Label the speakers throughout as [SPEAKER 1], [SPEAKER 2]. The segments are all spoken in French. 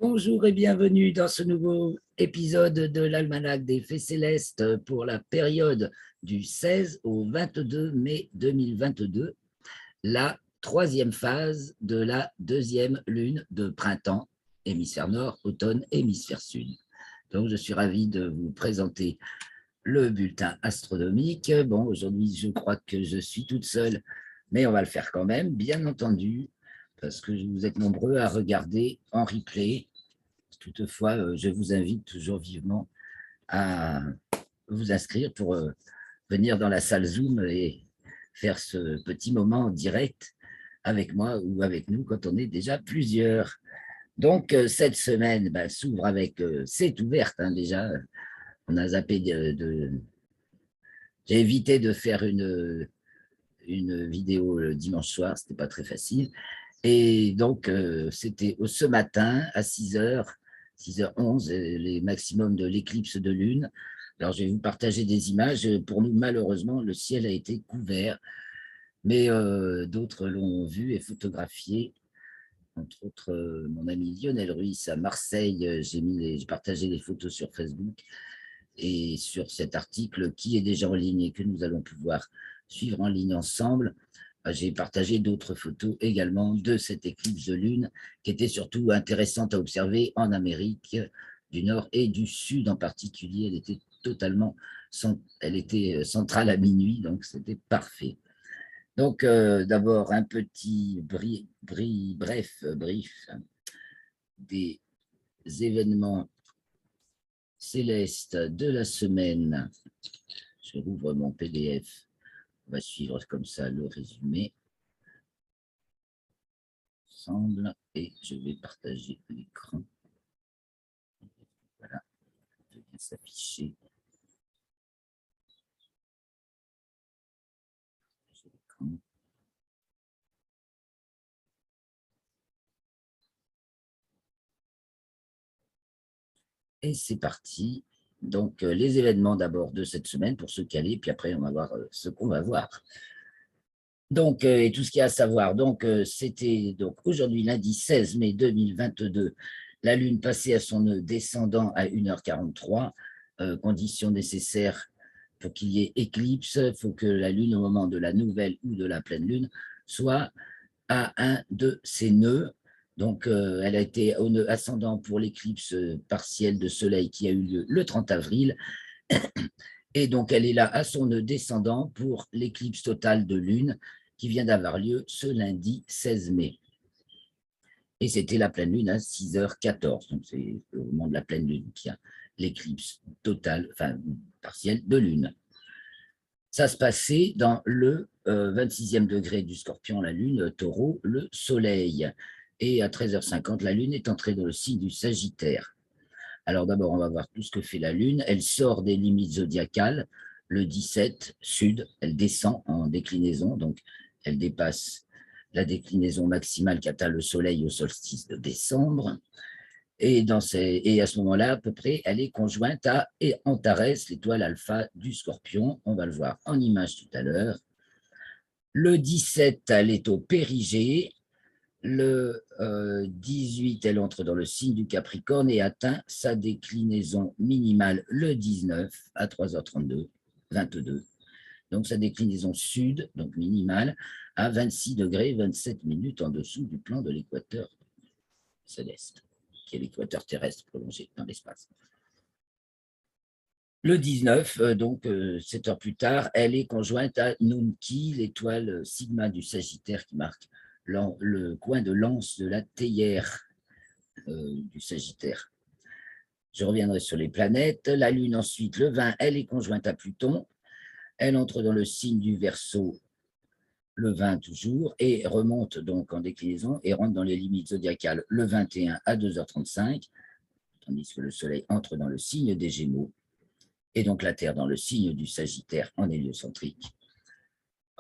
[SPEAKER 1] Bonjour et bienvenue dans ce nouveau épisode de l'Almanach des Faits Célestes pour la période du 16 au 22 mai 2022, la troisième phase de la deuxième lune de printemps, hémisphère nord, automne, hémisphère sud. Donc je suis ravi de vous présenter le bulletin astronomique. Bon, aujourd'hui je crois que je suis toute seule, mais on va le faire quand même, bien entendu, parce que vous êtes nombreux à regarder en replay. Toutefois, je vous invite toujours vivement à vous inscrire pour venir dans la salle Zoom et faire ce petit moment en direct avec moi ou avec nous quand on est déjà plusieurs. Donc, cette semaine s'ouvre avec C'est ouverte, hein, déjà. On a zappé J'ai évité de faire une vidéo le dimanche soir, c'était pas très facile. Et donc, c'était ce matin à 6h, 6h11, les maximums de l'éclipse de lune. Alors, je vais vous partager des images. Pour nous, malheureusement, le ciel a été couvert, mais d'autres l'ont vu et photographié. Entre autres, mon ami Lionel Ruiz à Marseille, j'ai partagé des photos sur Facebook et sur cet article qui est déjà en ligne et que nous allons pouvoir suivre en ligne ensemble. J'ai partagé d'autres photos également de cette éclipse de lune qui était surtout intéressante à observer en Amérique du Nord et du Sud en particulier. Elle était centrale à minuit, donc c'était parfait. Donc d'abord un petit brief des événements célestes de la semaine. Je rouvre mon PDF. On va suivre comme ça le résumé ensemble et je vais partager l'écran. Voilà, ça vient s'afficher. Et c'est parti. Donc, les événements d'abord de cette semaine pour se caler, puis après, on va voir ce qu'on va voir. Donc, et tout ce qu'il y a à savoir. Donc, c'était donc aujourd'hui, lundi 16 mai 2022, la Lune passait à son nœud descendant à 1h43, condition nécessaire pour qu'il y ait éclipse. Il faut que la Lune, au moment de la nouvelle ou de la pleine Lune, soit à un de ses nœuds. Donc, elle a été au nœud ascendant pour l'éclipse partielle de Soleil qui a eu lieu le 30 avril. Et donc, elle est là à son nœud descendant pour l'éclipse totale de Lune qui vient d'avoir lieu ce lundi 16 mai. Et c'était la pleine Lune à 6h14. Donc, c'est au moment de la pleine Lune qu'il y a l'éclipse totale, enfin partielle de Lune. Ça se passait dans le 26e degré du Scorpion, la Lune, Taureau, le Soleil. Et à 13h50, la Lune est entrée dans le signe du Sagittaire. Alors d'abord, on va voir tout ce que fait la Lune. Elle sort des limites zodiacales. Le 17, sud, elle descend en déclinaison, donc elle dépasse la déclinaison maximale qu'atteint le Soleil au solstice de décembre. Et à ce moment-là, à peu près, elle est conjointe à Antares, l'étoile alpha du Scorpion. On va le voir en image tout à l'heure. Le 17, elle est au Périgée. Le 18, elle entre dans le signe du Capricorne et atteint sa déclinaison minimale le 19 à 3h32, 22. Donc sa déclinaison sud, donc minimale, à 26 degrés 27 minutes en dessous du plan de l'équateur céleste, qui est l'équateur terrestre prolongé dans l'espace. Le 19, donc 7 heures plus tard, elle est conjointe à Nunki, l'étoile Sigma du Sagittaire qui marque le coin de l'anse de la théière du Sagittaire. Je reviendrai sur les planètes. La Lune ensuite, le 20, elle est conjointe à Pluton. Elle entre dans le signe du Verseau le 20 toujours et remonte donc en déclinaison et rentre dans les limites zodiacales le 21 à 2h35, tandis que le Soleil entre dans le signe des Gémeaux et donc la Terre dans le signe du Sagittaire en héliocentrique.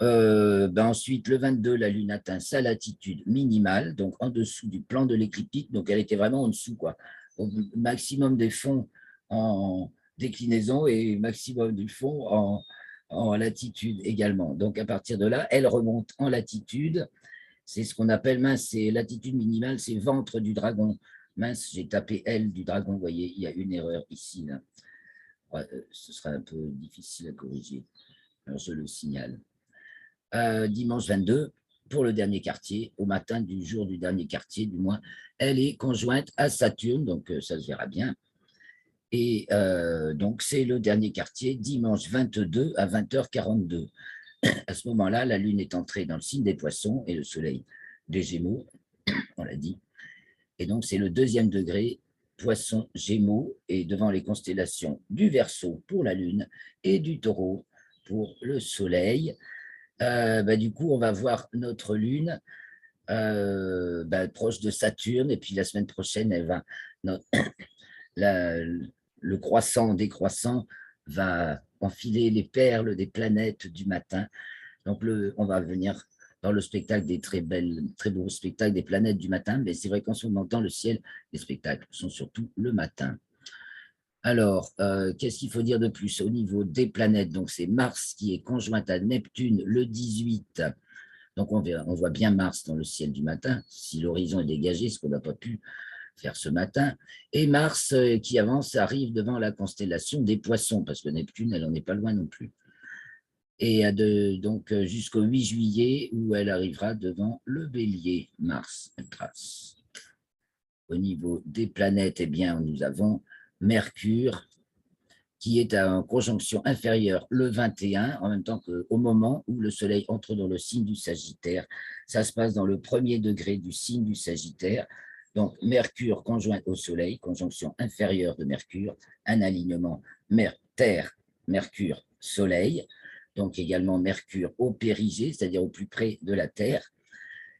[SPEAKER 1] Ensuite, le 22, la Lune atteint sa latitude minimale, donc en dessous du plan de l'écliptique, donc elle était vraiment en dessous, quoi, au maximum des fonds en déclinaison et maximum du fond en latitude également. Donc à partir de là, elle remonte en latitude. C'est ce qu'on appelle, c'est latitude minimale, c'est ventre du dragon Mince, j'ai tapé L du dragon, vous voyez, il y a une erreur ici. Là. Ouais, ce sera un peu difficile à corriger. Alors, je le signale. Dimanche 22, pour le dernier quartier, au matin du jour du dernier quartier, du moins, elle est conjointe à Saturne, donc ça se verra bien. Et donc, c'est le dernier quartier, dimanche 22 à 20h42. À ce moment-là, la Lune est entrée dans le signe des Poissons et le Soleil des Gémeaux, on l'a dit. Et donc, c'est le deuxième degré, Poissons, Gémeaux, et devant les constellations du Verseau pour la Lune et du Taureau pour le Soleil. Du coup, on va voir notre Lune proche de Saturne, et puis la semaine prochaine, elle va, la, le croissant décroissant va enfiler les perles des planètes du matin. Donc, on va venir dans le spectacle des très beaux spectacles des planètes du matin, mais c'est vrai qu'en ce moment, dans le ciel, les spectacles sont surtout le matin. Alors, qu'est-ce qu'il faut dire de plus au niveau des planètes? Donc, c'est Mars qui est conjointe à Neptune le 18. Donc, on voit bien Mars dans le ciel du matin, si l'horizon est dégagé, ce qu'on n'a pas pu faire ce matin. Et Mars qui avance arrive devant la constellation des Poissons, parce que Neptune, elle n'en est pas loin non plus. Et donc jusqu'au 8 juillet, où elle arrivera devant le Bélier, Mars, elle trace. Au niveau des planètes, eh bien, nous avons Mercure, qui est en conjonction inférieure le 21, en même temps qu'au moment où le Soleil entre dans le signe du Sagittaire. Ça se passe dans le premier degré du signe du Sagittaire. Donc, Mercure conjoint au Soleil, conjonction inférieure de Mercure, un alignement Terre, Mercure, Soleil. Donc, également Mercure au périgée, c'est-à-dire au plus près de la Terre.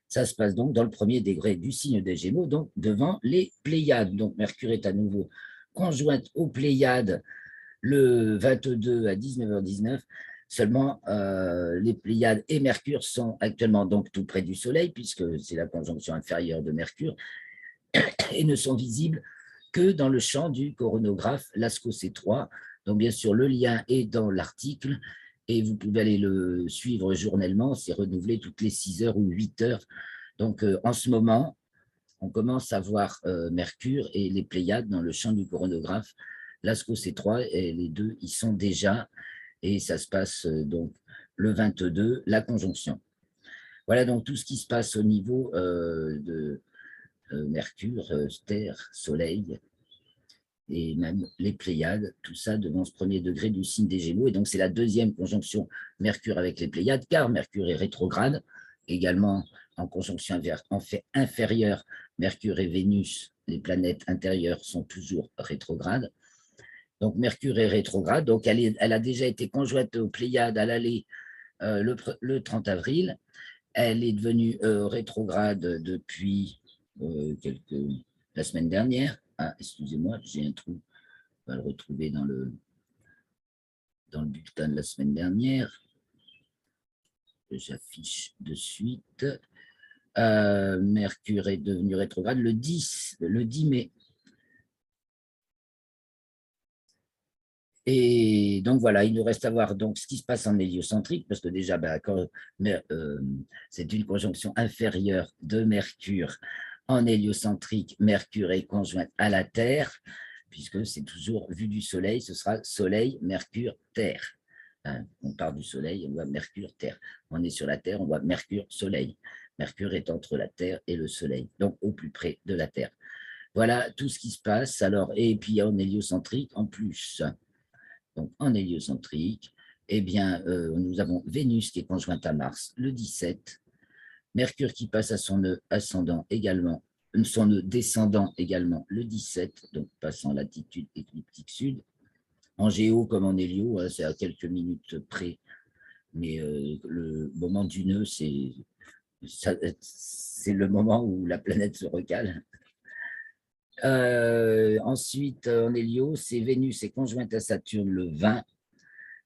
[SPEAKER 1] Ça se passe donc dans le premier degré du signe des Gémeaux, donc devant les Pléiades. Donc, Mercure est à nouveau conjointe aux Pléiades le 22 à 19h19. Seulement, les Pléiades et Mercure sont actuellement donc tout près du Soleil, puisque c'est la conjonction inférieure de Mercure, et ne sont visibles que dans le champ du coronographe Lascaux C3. Donc, bien sûr, le lien est dans l'article, et vous pouvez aller le suivre journellement, c'est renouvelé toutes les 6 heures ou 8 heures. Donc, en ce moment, on commence à voir Mercure et les Pléiades dans le champ du coronographe Lascaux C3, et les deux y sont déjà, et ça se passe donc le 22, la conjonction. Voilà donc tout ce qui se passe au niveau de Mercure, Terre, Soleil, et même les Pléiades, tout ça devant ce premier degré du signe des Gémeaux. Et donc, c'est la deuxième conjonction Mercure avec les Pléiades, car Mercure est rétrograde, également en conjonction en fait inférieure, Mercure et Vénus, les planètes intérieures, sont toujours rétrogrades. Donc, Mercure est rétrograde, donc elle a déjà été conjointe aux Pléiades à l'aller le 30 avril. Elle est devenue rétrograde depuis la semaine dernière. Ah, excusez-moi, j'ai un trou. On va le retrouver dans le bulletin de la semaine dernière, que j'affiche de suite. Mercure est devenu rétrograde le 10 mai. Et donc voilà, il nous reste à voir donc ce qui se passe en héliocentrique, parce que déjà, c'est une conjonction inférieure de Mercure en héliocentrique. Mercure est conjointe à la Terre, puisque c'est toujours vu du Soleil, ce sera Soleil, Mercure, Terre. Hein, on part du Soleil, on voit Mercure, Terre. On est sur la Terre, on voit Mercure, Soleil. Mercure est entre la Terre et le Soleil, donc au plus près de la Terre. Voilà tout ce qui se passe. Alors, et puis en héliocentrique, en plus. Donc, en héliocentrique, eh bien, nous avons Vénus qui est conjointe à Mars le 17, Mercure qui passe à son nœud ascendant également, son nœud descendant également le 17, donc passant latitude écliptique sud. En géo comme en hélio, c'est à quelques minutes près, mais le moment du nœud, c'est le moment où la planète se recale. Ensuite, en hélio, c'est Vénus est conjointe à Saturne le 20.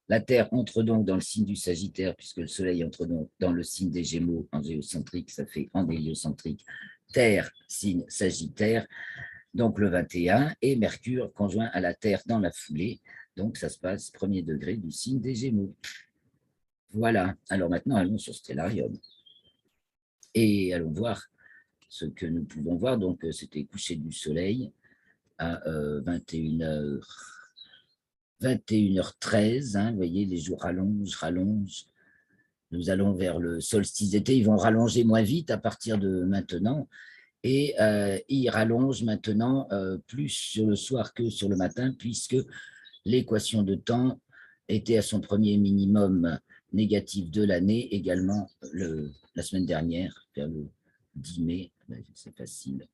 [SPEAKER 1] La Terre entre donc dans le signe du Sagittaire, puisque le Soleil entre donc dans le signe des Gémeaux en géocentrique, ça fait en héliocentrique, Terre, signe Sagittaire, donc le 21, et Mercure conjoint à la Terre dans la foulée, donc ça se passe premier degré du signe des Gémeaux. Voilà, alors maintenant allons sur Stellarium, et allons voir ce que nous pouvons voir, donc c'était coucher du soleil à 21h13, hein, vous voyez, les jours rallongent. Nous allons vers le solstice d'été, ils vont rallonger moins vite à partir de maintenant, et ils rallongent maintenant plus sur le soir que sur le matin, puisque l'équation de temps était à son premier minimum négatif de l'année, également la semaine dernière, vers le 10 mai, c'est facile,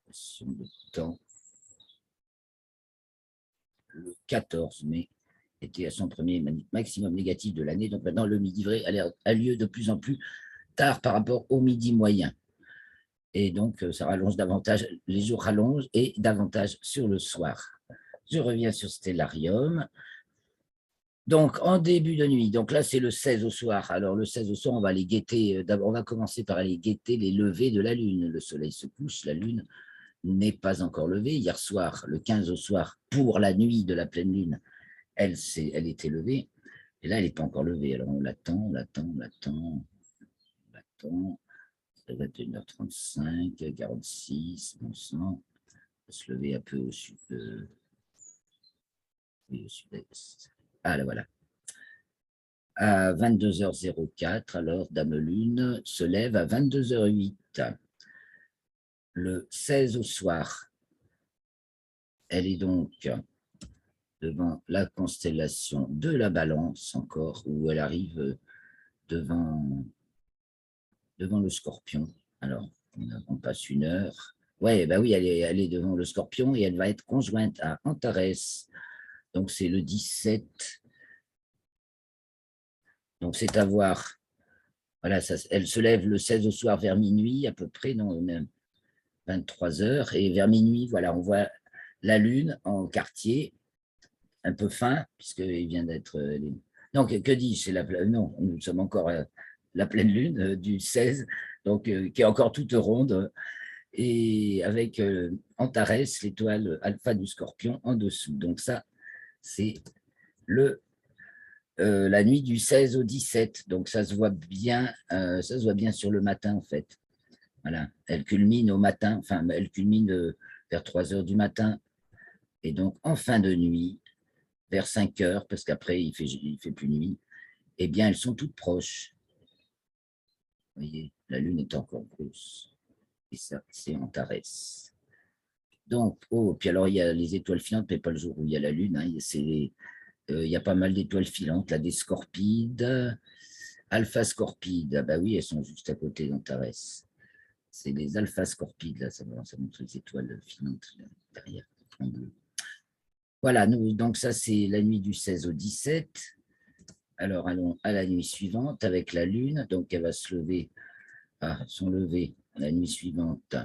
[SPEAKER 1] l'équation de temps, le 14 mai, était à son premier maximum négatif de l'année. Donc maintenant, le midi vrai a lieu de plus en plus tard par rapport au midi moyen. Et donc, ça rallonge davantage, les jours rallongent et davantage sur le soir. Je reviens sur Stellarium. Donc, en début de nuit, donc là, c'est le 16 au soir. Alors, le 16 au soir, on va les guetter. D'abord, on va commencer par aller guetter les levées de la Lune. Le soleil se couche, la Lune n'est pas encore levée. Hier soir, le 15 au soir, pour la nuit de la pleine Lune, elle était levée. Et là, elle n'est pas encore levée. Alors, on l'attend. 21h35, 46, on sent. On va se lever un peu au sud, au sud-est. Ah, là, voilà. À 22h04, alors, Dame Lune se lève à 22h08. Le 16 au soir, elle est donc devant la constellation de la Balance, encore, où elle arrive devant le Scorpion. Alors, on passe une heure. Ouais, bah oui, elle est devant le Scorpion et elle va être conjointe à Antares. Donc, c'est le 17. Donc, c'est à voir. Voilà, elle se lève le 16 au soir vers minuit, à peu près, non, même 23 heures. Et vers minuit, voilà, on voit la Lune en quartier, un peu fin, puisqu'il vient d'être. Non, que dis-je? Non, nous sommes encore la pleine Lune du 16, donc qui est encore toute ronde. Et avec Antares, l'étoile alpha du Scorpion en dessous. Donc ça, c'est la nuit du 16 au 17. Donc ça se voit bien sur le matin en fait. Voilà, elle culmine au matin, enfin elle culmine vers 3 heures du matin. Et donc en fin de nuit, vers 5 heures, parce qu'après il fait plus nuit, eh bien elles sont toutes proches. Vous voyez, la Lune est encore grosse. Et ça, c'est Antares. Donc, puis alors, il y a les étoiles filantes, mais pas le jour où il y a la Lune. Hein, il y a pas mal d'étoiles filantes, là, des Scorpides, Alpha Scorpides. Ah bah oui, elles sont juste à côté d'Antares. C'est les Alpha Scorpides, là, ça montre les étoiles filantes là, derrière, en bleu. Voilà, donc ça, c'est la nuit du 16 au 17. Alors, allons à la nuit suivante avec la Lune. Donc, elle va se lever, son lever, la nuit suivante,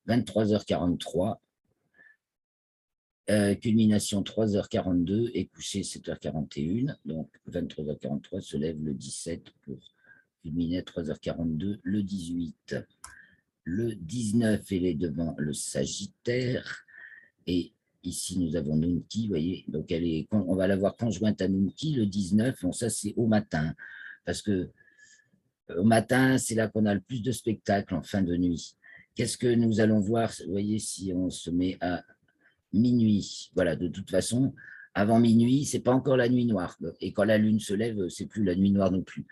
[SPEAKER 1] 23h43. Culmination 3h42 et coucher 7h41. Donc 23h43 se lève le 17 pour culminer à 3h42 le 18. Le 19, elle est devant le Sagittaire. Et ici, nous avons Nunki, vous voyez. Donc on va la voir conjointe à Nunki le 19. Bon, ça, c'est au matin. Parce que au matin, c'est là qu'on a le plus de spectacles en fin de nuit. Qu'est-ce que nous allons voir? Vous voyez, si on se met à minuit. Voilà, de toute façon, avant minuit, c'est pas encore la nuit noire. Et quand la Lune se lève, c'est plus la nuit noire non plus.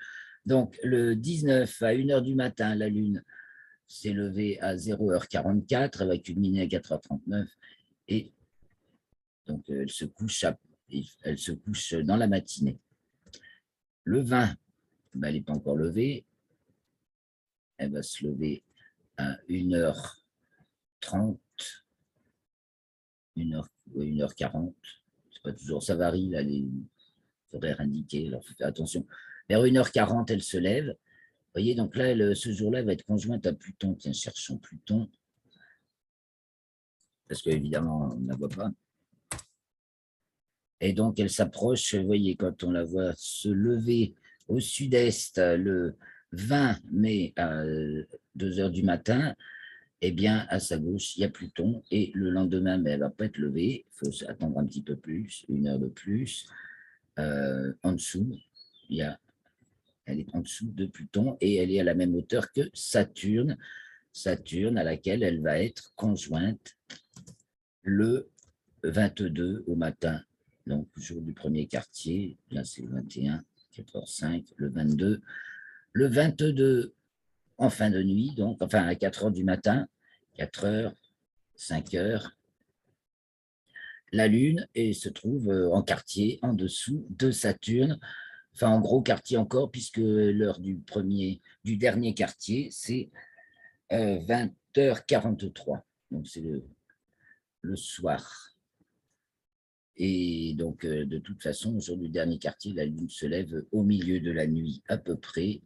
[SPEAKER 1] Donc, le 19 à 1h du matin, la Lune s'est levée à 0h44, elle va culminer à 4h39. Et donc, elle se couche dans la matinée. Le 20, ben, elle n'est pas encore levée. Elle va se lever à 1h30, 1h40. C'est pas toujours, ça varie, là, les horaires indiqués, alors faut faire attention. Vers 1h40, elle se lève. Vous voyez, donc là, ce jour-là, elle va être conjointe à Pluton. Tiens, cherchons Pluton. Parce qu'évidemment, on ne la voit pas. Et donc, elle s'approche, vous voyez, quand on la voit se lever au sud-est le 20 mai à 2 heures du matin, eh bien, à sa gauche, il y a Pluton. Et le lendemain, mais elle ne va pas être levée. Il faut attendre un petit peu plus, 1 heure de plus. En dessous, il y a Elle est en dessous de Pluton et elle est à la même hauteur que Saturne. Saturne à laquelle elle va être conjointe le 22 au matin, donc jour du premier quartier, là c'est le 21, 4h05, le 22. Le 22 en fin de nuit, donc enfin à 4h du matin, 4h, 5h, la Lune et se trouve en quartier en dessous de Saturne, enfin en gros quartier encore, puisque l'heure du dernier quartier, c'est 20h43, donc c'est le soir. Et donc, de toute façon, au jour du dernier quartier, la Lune se lève au milieu de la nuit à peu près.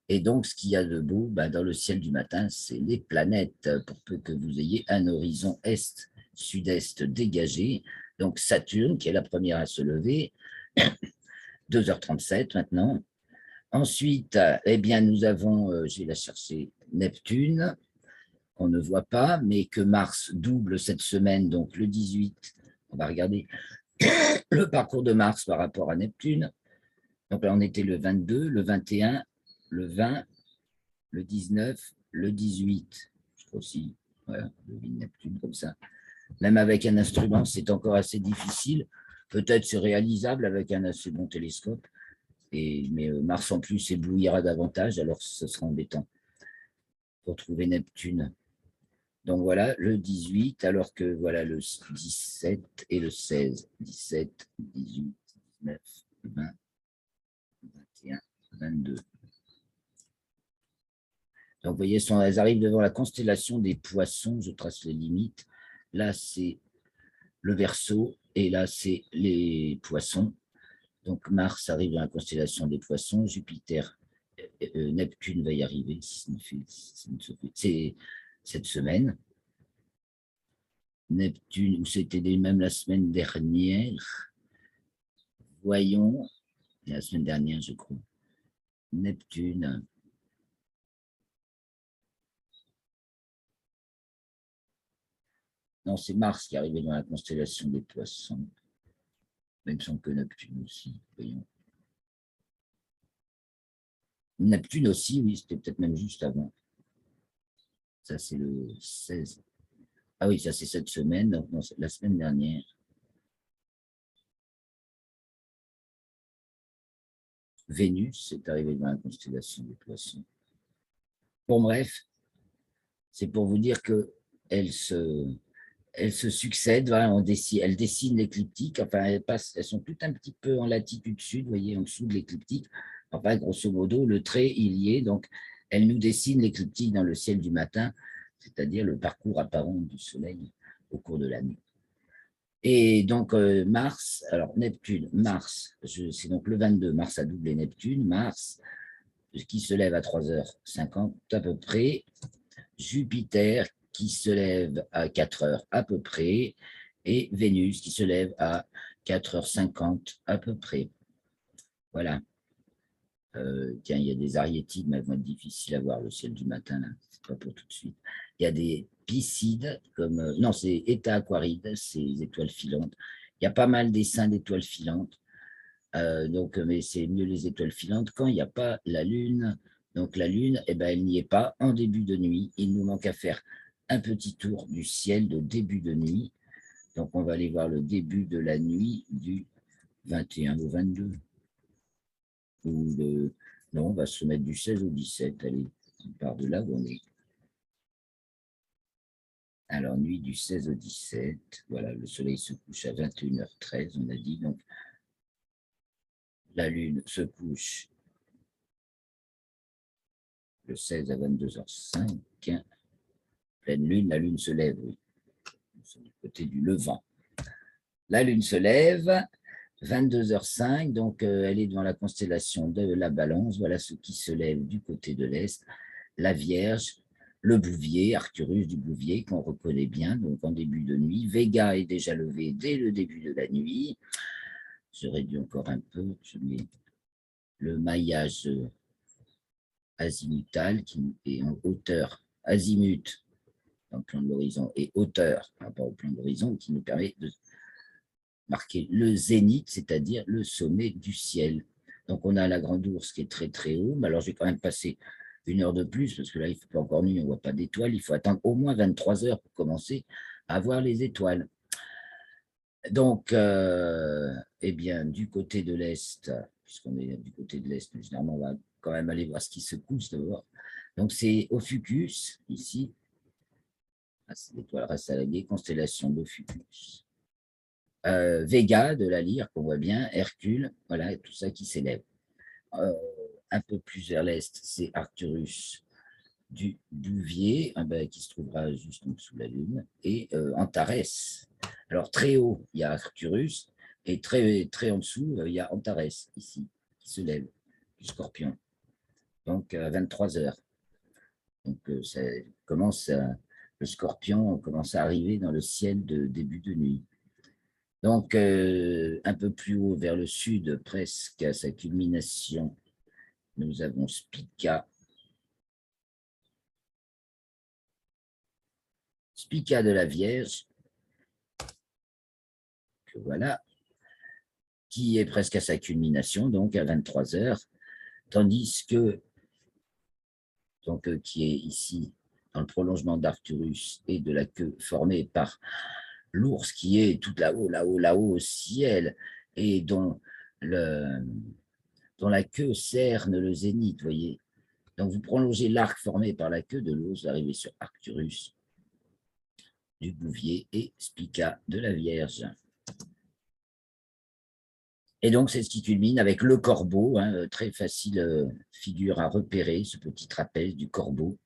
[SPEAKER 1] Et donc, ce qu'il y a de beau dans le ciel du matin, c'est les planètes, pour peu que vous ayez un horizon est-sud-est dégagé. Donc, Saturne, qui est la première à se lever, 2h37 maintenant. Ensuite, eh bien, nous avons, je vais la chercher, Neptune, qu'on ne voit pas, mais que Mars double cette semaine, donc le 18. On va regarder le parcours de Mars par rapport à Neptune. Donc là, on était le 22, le 21, le 20, le 19, le 18. Je crois aussi, voilà, le Neptune comme ça. Même avec un instrument, c'est encore assez difficile. Peut-être c'est réalisable avec un assez bon télescope. Mais Mars en plus éblouira davantage, alors ce sera embêtant pour trouver Neptune. Donc voilà, le 18, alors que voilà le 17 et le 16. 17, 18, 19, 20, 21, 22. Donc vous voyez, elles arrivent devant la constellation des Poissons, je trace les limites. Là, c'est le Verseau et là, c'est les Poissons. Donc Mars arrive dans la constellation des Poissons, Jupiter, Neptune va y arriver, c'est cette semaine. Neptune, ou c'était même la semaine dernière. Voyons, la semaine dernière, je crois. Neptune. Non, c'est Mars qui est arrivé dans la constellation des Poissons. Il me semble que Neptune aussi. Voyons. Neptune aussi, oui, c'était peut-être même juste avant. Ça, c'est le 16. Ah oui, ça, c'est cette semaine, donc non, la semaine dernière. Vénus est arrivée dans la constellation des Poissons. Bon, bref, c'est pour vous dire qu'elles se succèdent, voilà, elles dessinent l'écliptique, enfin, elles sont toutes un petit peu en latitude sud, vous voyez, en dessous de l'écliptique. Enfin, grosso modo, le trait, il y est, donc elles nous dessinent l'écliptique dans le ciel du matin, c'est-à-dire le parcours apparent du Soleil au cours de la nuit. Et donc, Mars, alors Neptune, Mars, c'est donc le 22, Mars a doublé Neptune, Mars, qui se lève à 3h50 à peu près, Jupiter, qui se lève à 4h à peu près, et Vénus, qui se lève à 4h50 à peu près. Voilà. Tiens, il y a des ariétides, mais elles vont être difficiles à voir le ciel du matin, là. C'est pas pour tout de suite. Il y a des piscides, comme. Non, c'est Eta Aquarides, c'est les étoiles filantes. Il y a pas mal d'essaims d'étoiles filantes. Donc, mais c'est mieux les étoiles filantes quand il n'y a pas la Lune. Donc, la Lune, eh ben, elle n'y est pas en début de nuit. Il nous manque à faire un petit tour du ciel de début de nuit. Donc, on va aller voir le début de la nuit du 21 au 22. Non, on va se mettre du 16 au 17. Allez, on part de là où on est. Alors, nuit du 16 au 17. Voilà, le soleil se couche à 21h13, on a dit. Donc, la Lune se couche le 16 à 22h05. Pleine Lune, la Lune se lève, oui. C'est du côté du levant. La Lune se lève, 22h05, donc elle est dans la constellation de la Balance. Voilà ce qui se lève du côté de l'Est. La Vierge, le Bouvier, Arcturus du Bouvier, qu'on reconnaît bien, donc en début de nuit. Vega est déjà levé dès le début de la nuit. Je réduis encore un peu, je mets le maillage azimutal qui est en hauteur azimut dans le plan de l'horizon et hauteur par rapport au plan de l'horizon qui nous permet de marquer le zénith, c'est-à-dire le sommet du ciel. Donc, on a la Grande Ourse qui est très, très haut. Mais alors, j'ai quand même passé 1 heure de plus, parce que là, il ne fait pas encore nuit, on ne voit pas d'étoiles. Il faut attendre au moins 23 heures pour commencer à voir les étoiles. Donc, eh bien, du côté de l'Est, puisqu'on est du côté de l'Est, généralement, on va quand même aller voir ce qui se couche d'abord. Donc, c'est Ophiuchus, ici. L'étoile reste à la guet, constellation d'Ophiuchus. Vega, de la lyre, qu'on voit bien, Hercule, voilà, tout ça qui s'élève. Un peu plus vers l'Est, c'est Arcturus du Bouvier, qui se trouvera juste en dessous de la Lune, et Antares. Alors, très haut, il y a Arcturus, et très, très en dessous, il y a Antares, ici, qui se lève, du Scorpion. Donc, à 23 heures. Donc, ça commence le Scorpion commence à arriver dans le ciel de début de nuit. Donc, un peu plus haut, vers le sud, presque à sa culmination, nous avons Spica. Spica de la Vierge, que voilà, qui est presque à sa culmination, donc à 23 heures, tandis que, donc, qui est ici, dans le prolongement d'Arcturus et de la queue formée par l'ours qui est tout là-haut, là-haut, là-haut au ciel, et dont la queue cerne le zénith, vous voyez. Donc, vous prolongez l'arc formé par la queue de l'ours, vous arrivez sur Arcturus du Bouvier et Spica de la Vierge. Et donc, c'est ce qui culmine avec le corbeau, très facile figure à repérer, ce petit trapèze du corbeau.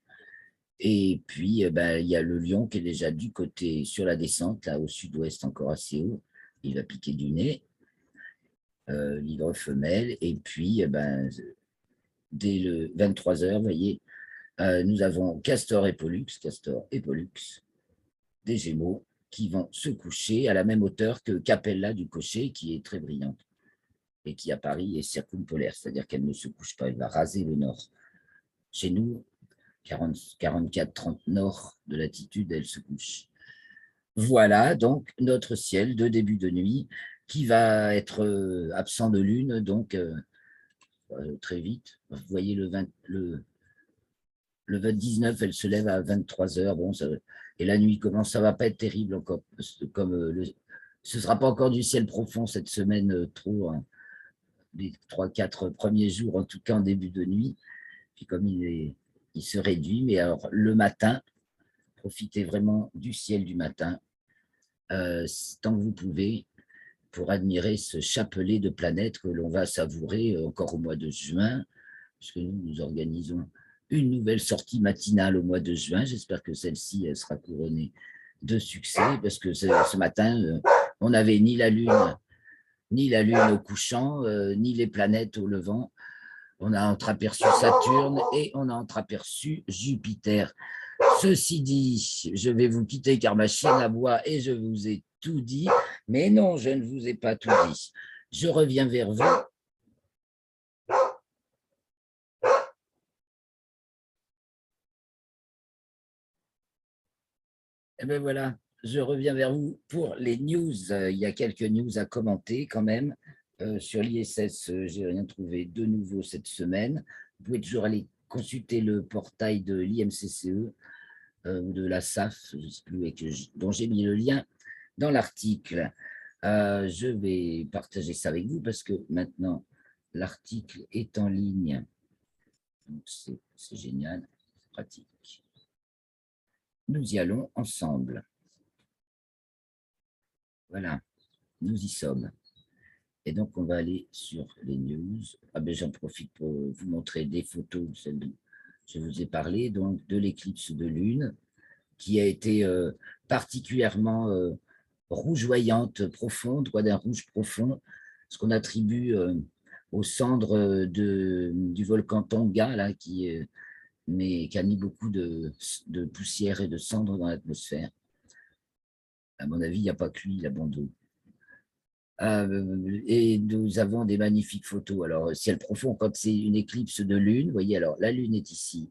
[SPEAKER 1] Et puis, il y a le lion qui est déjà du côté sur la descente, là au sud-ouest, encore assez haut. Il va piquer du nez, l'hydre femelle. Et puis, dès le 23 heures, vous voyez, nous avons Castor et Pollux, des Gémeaux, qui vont se coucher à la même hauteur que Capella du Cocher, qui est très brillante et qui à Paris est circumpolaire, c'est-à-dire qu'elle ne se couche pas, elle va raser le nord. Chez nous, 44-30 nord de latitude, elle se couche. Voilà donc notre ciel de début de nuit qui va être absent de lune, donc très vite. Vous voyez, le 19, elle se lève à 23 heures. Bon, et la nuit commence, ça ne va pas être terrible encore, comme ce ne sera pas encore du ciel profond cette semaine trop, hein, les 3-4 premiers jours, en tout cas en début de nuit. Puis comme il se réduit, mais alors le matin, profitez vraiment du ciel du matin, tant que vous pouvez, pour admirer ce chapelet de planètes que l'on va savourer encore au mois de juin, puisque nous organisons une nouvelle sortie matinale au mois de juin. J'espère que celle-ci sera couronnée de succès, parce que ce matin, on n'avait ni la Lune au couchant, ni les planètes au levant. On a entreaperçu Saturne et on a entreaperçu Jupiter. Ceci dit, je vais vous quitter car ma chienne aboie et je vous ai tout dit. Mais non, je ne vous ai pas tout dit. Je reviens vers vous. Et bien voilà, je reviens vers vous pour les news. Il y a quelques news à commenter quand même. Sur l'ISS, je n'ai rien trouvé de nouveau cette semaine. Vous pouvez toujours aller consulter le portail de l'IMCCE ou de la SAF, je ne sais plus, dont j'ai mis le lien dans l'article. Je vais partager ça avec vous parce que maintenant, l'article est en ligne. Donc, c'est génial, c'est pratique. Nous y allons ensemble. Voilà, nous y sommes. Et donc, on va aller sur les news. J'en profite pour vous montrer des photos, celles dont je vous ai parlé, donc de l'éclipse de lune, qui a été particulièrement rougeoyante, profonde, d'un rouge profond, ce qu'on attribue aux cendres du volcan Tonga, là, mais qui a mis beaucoup de poussière et de cendres dans l'atmosphère. À mon avis, il n'y a pas que lui, l'abandon. Et nous avons des magnifiques photos. Alors, ciel profond, quand c'est une éclipse de lune, vous voyez, alors la lune est ici,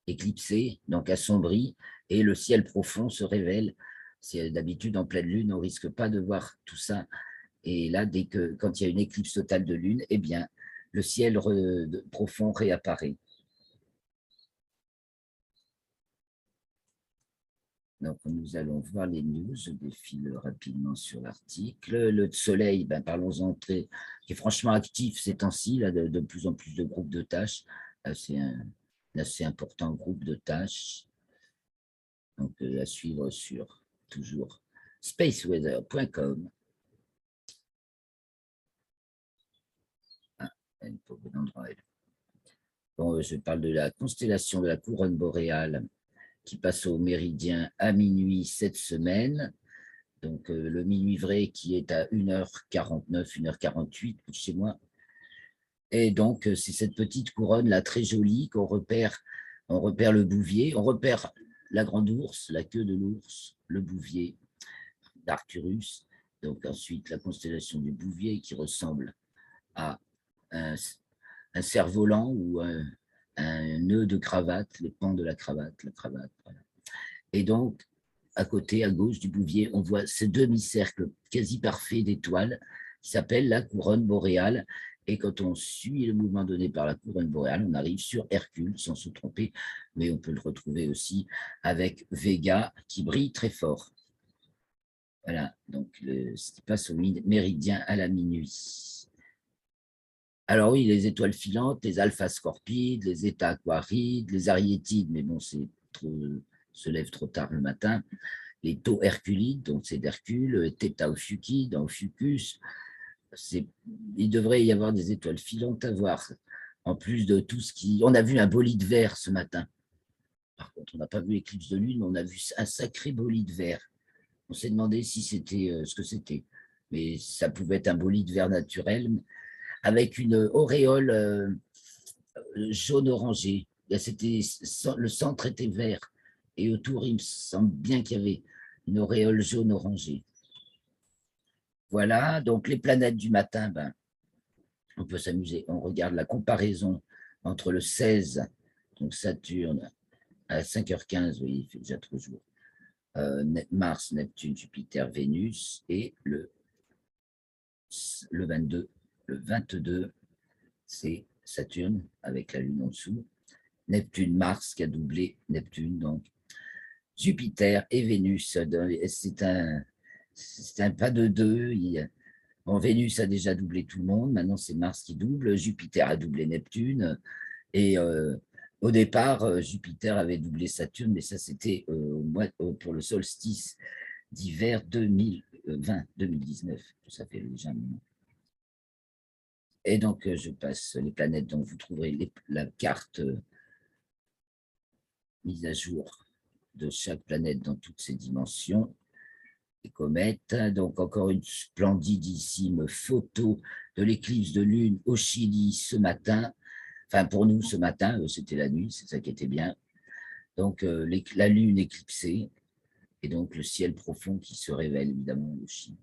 [SPEAKER 1] éclipsée, donc assombrie, et le ciel profond se révèle. C'est d'habitude en pleine lune, on ne risque pas de voir tout ça. Et là, quand il y a une éclipse totale de lune, eh bien, le ciel profond réapparaît. Donc, nous allons voir les news. Je défile rapidement sur l'article. Le soleil, ben, parlons-en, qui est franchement actif ces temps-ci, de plus en plus de groupes de tâches. C'est un assez important groupe de tâches. Donc, à suivre sur toujours spaceweather.com. Ah, une pauvre endroit. Bon, je parle de la constellation de la couronne boréale qui passe au méridien à minuit cette semaine. Donc, le minuit vrai qui est à 1h49, 1h48 chez moi. Et donc, c'est cette petite couronne là très jolie qu'on repère. On repère le bouvier, on repère la grande ours, la queue de l'ours, le bouvier d'Arcturus. Donc, ensuite, la constellation du bouvier qui ressemble à un cerf-volant ou un nœud de cravate, les pans de la cravate, voilà. Et donc, à côté, à gauche du bouvier, on voit ce demi-cercle quasi parfait d'étoiles qui s'appelle la couronne boréale. Et quand on suit le mouvement donné par la couronne boréale, on arrive sur Hercule, sans se tromper, mais on peut le retrouver aussi avec Vega, qui brille très fort. Voilà, donc ce qui passe au méridien à la minuit. Alors oui, les étoiles filantes, les alpha-scorpides, les éta-aquarides, les ariétides, mais bon, c'est trop, se lève trop tard le matin, les taux herculides, donc c'est d'Hercule, Theta Ophiuchi, dans Ophiuchus. Il devrait y avoir des étoiles filantes à voir, en plus de tout ce qui... On a vu un bolide vert ce matin. Par contre, on n'a pas vu l'éclipse de lune, mais on a vu un sacré bolide vert. On s'est demandé si c'était ce que c'était. Mais ça pouvait être un bolide vert naturel, avec une auréole jaune-orangé. Le centre était vert et autour, il me semble bien qu'il y avait une auréole jaune-orangée. Voilà, donc les planètes du matin, ben, on peut s'amuser. On regarde la comparaison entre le 16, donc Saturne, à 5h15, oui, il fait déjà 3 jours, Mars, Neptune, Jupiter, Vénus, et le 22. Le 22, c'est Saturne avec la Lune en dessous. Neptune, Mars qui a doublé Neptune, donc Jupiter et Vénus. C'est un pas de deux. Bon, Vénus a déjà doublé tout le monde, maintenant c'est Mars qui double, Jupiter a doublé Neptune, et au départ, Jupiter avait doublé Saturne, mais ça c'était pour le solstice d'hiver 2019, ça fait déjà un moment. Et donc, je passe les planètes, donc vous trouverez la carte mise à jour de chaque planète dans toutes ses dimensions. Les comètes, donc encore une splendidissime photo de l'éclipse de lune au Chili ce matin. Enfin, pour nous, ce matin, c'était la nuit, c'est ça qui était bien. Donc, la lune éclipsée, et donc le ciel profond qui se révèle évidemment au Chili.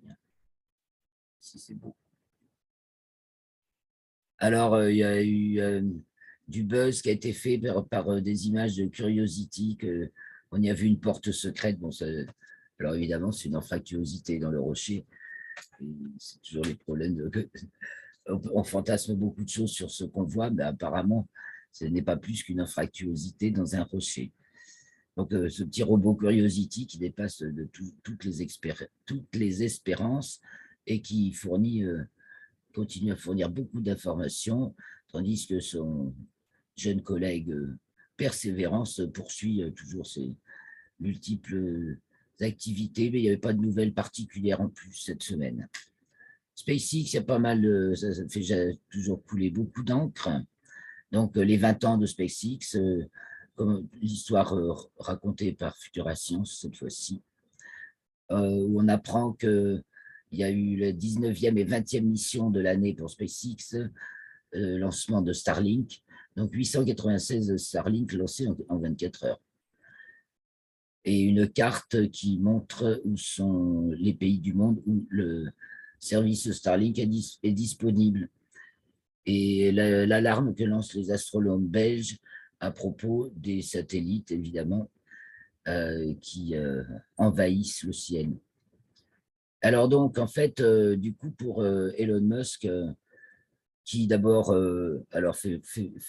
[SPEAKER 1] Si c'est beau. Alors, il y a eu du buzz qui a été fait par des images de Curiosity, on y a vu une porte secrète. Bon, alors évidemment, c'est une anfractuosité dans le rocher. C'est toujours les problèmes. On fantasme beaucoup de choses sur ce qu'on voit, mais apparemment, ce n'est pas plus qu'une anfractuosité dans un rocher. Donc, ce petit robot Curiosity qui dépasse toutes les espérances et qui continue à fournir beaucoup d'informations, tandis que son jeune collègue Persévérance poursuit toujours ses multiples activités, mais il n'y avait pas de nouvelles particulières en plus cette semaine. SpaceX, il y a pas mal, ça fait toujours couler beaucoup d'encre. Donc, les 20 ans de SpaceX, comme l'histoire racontée par Futura Science cette fois-ci, où on apprend qu'il y a eu la 19e et 20e mission de l'année pour SpaceX, lancement de Starlink, donc 896 Starlink lancés en 24 heures. Et une carte qui montre où sont les pays du monde où le service Starlink est disponible. Et l'alarme que lancent les astronomes belges à propos des satellites, évidemment, qui envahissent le ciel. Alors donc, en fait, du coup, pour Elon Musk, qui d'abord alors fait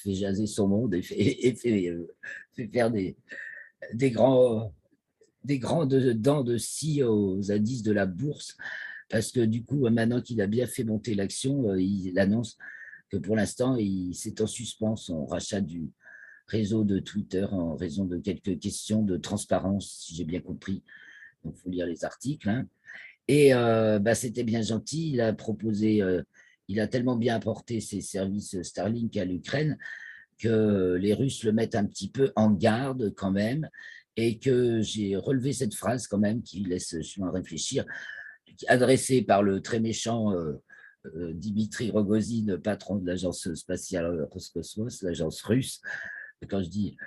[SPEAKER 1] jaser son monde et fait faire des grands, des grandes dents de scie aux indices de la bourse, parce que du coup, maintenant qu'il a bien fait monter l'action, il annonce que pour l'instant, c'est en suspens son rachat du réseau de Twitter en raison de quelques questions de transparence, si j'ai bien compris. Donc, il faut lire les articles, hein. Et bah, c'était bien gentil. Il a proposé, il a tellement bien apporté ses services Starlink à l'Ukraine que les Russes le mettent un petit peu en garde quand même, et que j'ai relevé cette phrase quand même qui laisse souvent réfléchir, adressée par le très méchant Dimitri Rogozin, patron de l'agence spatiale Roscosmos, l'agence russe. Quand je dis,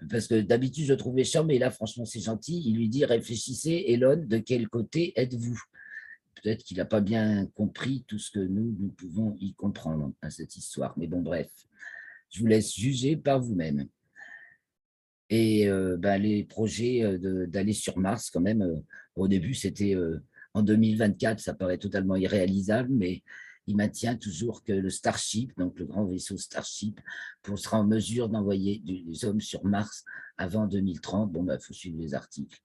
[SPEAKER 1] parce que d'habitude je le trouve méchant, mais là franchement c'est gentil, il lui dit: réfléchissez, Elon, de quel côté êtes-vous? Peut-être qu'il n'a pas bien compris tout ce que nous pouvons y comprendre à cette histoire. Mais bon, bref, je vous laisse juger par vous-même. Et ben, les projets d'aller sur Mars, quand même, au début, c'était en 2024, ça paraît totalement irréalisable, mais il maintient toujours que le Starship, donc le grand vaisseau Starship, sera en mesure d'envoyer des hommes sur Mars avant 2030. Bon, il faut suivre les articles.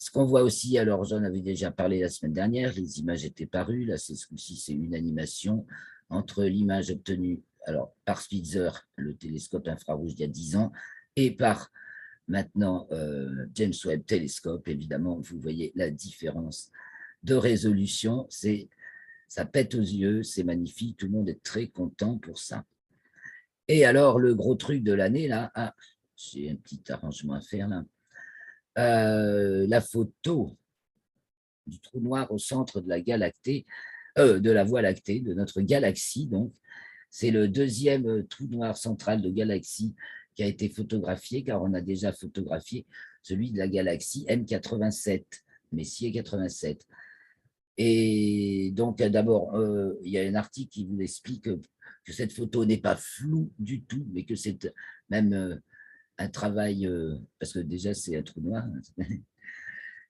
[SPEAKER 1] Ce qu'on voit aussi, alors j'en avais déjà parlé la semaine dernière, les images étaient parues, là ce coup-ci c'est une animation entre l'image obtenue alors, par Spitzer, le télescope infrarouge d'il y a 10 ans, et par maintenant James Webb Telescope. Évidemment, vous voyez la différence de résolution, ça pète aux yeux, c'est magnifique, tout le monde est très content pour ça. Et alors, le gros truc de l'année, là, j'ai un petit arrangement à faire là, la photo du trou noir au centre de la de la Voie lactée, de notre galaxie. Donc, c'est le deuxième trou noir central de galaxie qui a été photographié, car on a déjà photographié celui de la galaxie M87, Messier 87. Et donc, d'abord, il y a un article qui vous explique que cette photo n'est pas floue du tout, mais que c'est même un travail, parce que déjà, c'est un trou noir,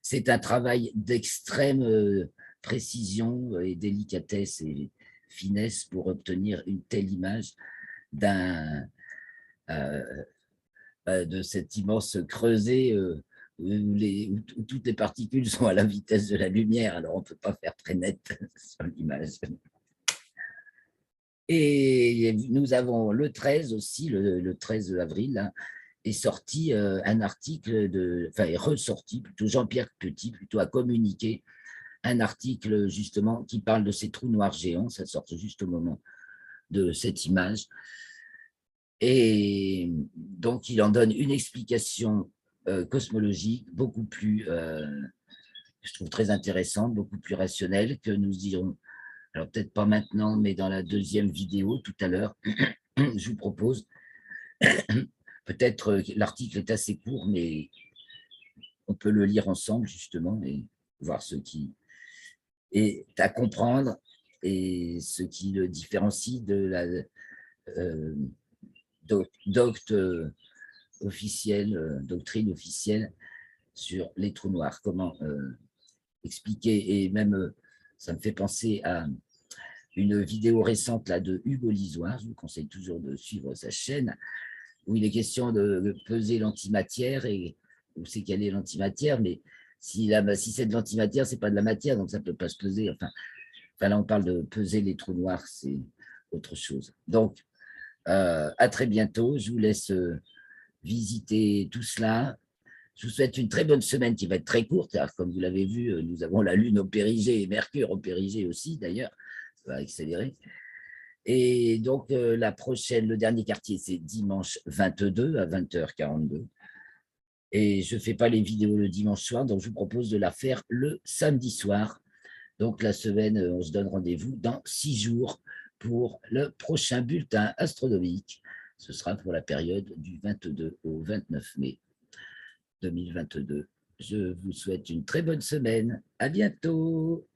[SPEAKER 1] c'est un travail d'extrême précision et délicatesse et finesse pour obtenir une telle image d'un de cet immense creuset où toutes les particules sont à la vitesse de la lumière. Alors, on ne peut pas faire très net sur l'image. Et nous avons le 13 aussi, le 13 avril, là, est sorti un article, est ressorti, plutôt Jean-Pierre Petit, plutôt a communiqué un article justement qui parle de ces trous noirs géants. Ça sort juste au moment de cette image. Et donc, il en donne une explication cosmologique beaucoup plus, je trouve très intéressante, beaucoup plus rationnelle, que nous dirons, alors peut-être pas maintenant, mais dans la deuxième vidéo tout à l'heure, je vous propose, peut-être l'article est assez court, mais on peut le lire ensemble justement et voir ce qui est à comprendre et ce qui le différencie de la docte officielle, doctrine officielle sur les trous noirs. Comment expliquer, et même ça me fait penser à une vidéo récente là, de Hugo Lisoire, je vous conseille toujours de suivre sa chaîne, où il est question de peser l'antimatière, et on sait quelle est l'antimatière, mais si c'est de l'antimatière, c'est pas de la matière, donc ça ne peut pas se peser. Enfin, là, on parle de peser les trous noirs, c'est autre chose. Donc, à très bientôt. Je vous laisse visiter tout cela. Je vous souhaite une très bonne semaine qui va être très courte, car comme vous l'avez vu, nous avons la Lune au périgée et Mercure au périgée aussi, d'ailleurs. Ça va accélérer. Et donc, le dernier quartier, c'est dimanche 22 à 20h42. Et je ne fais pas les vidéos le dimanche soir, donc je vous propose de la faire le samedi soir. Donc, la semaine, on se donne rendez-vous dans 6 jours pour le prochain bulletin astronomique. Ce sera pour la période du 22 au 29 mai 2022. Je vous souhaite une très bonne semaine. À bientôt.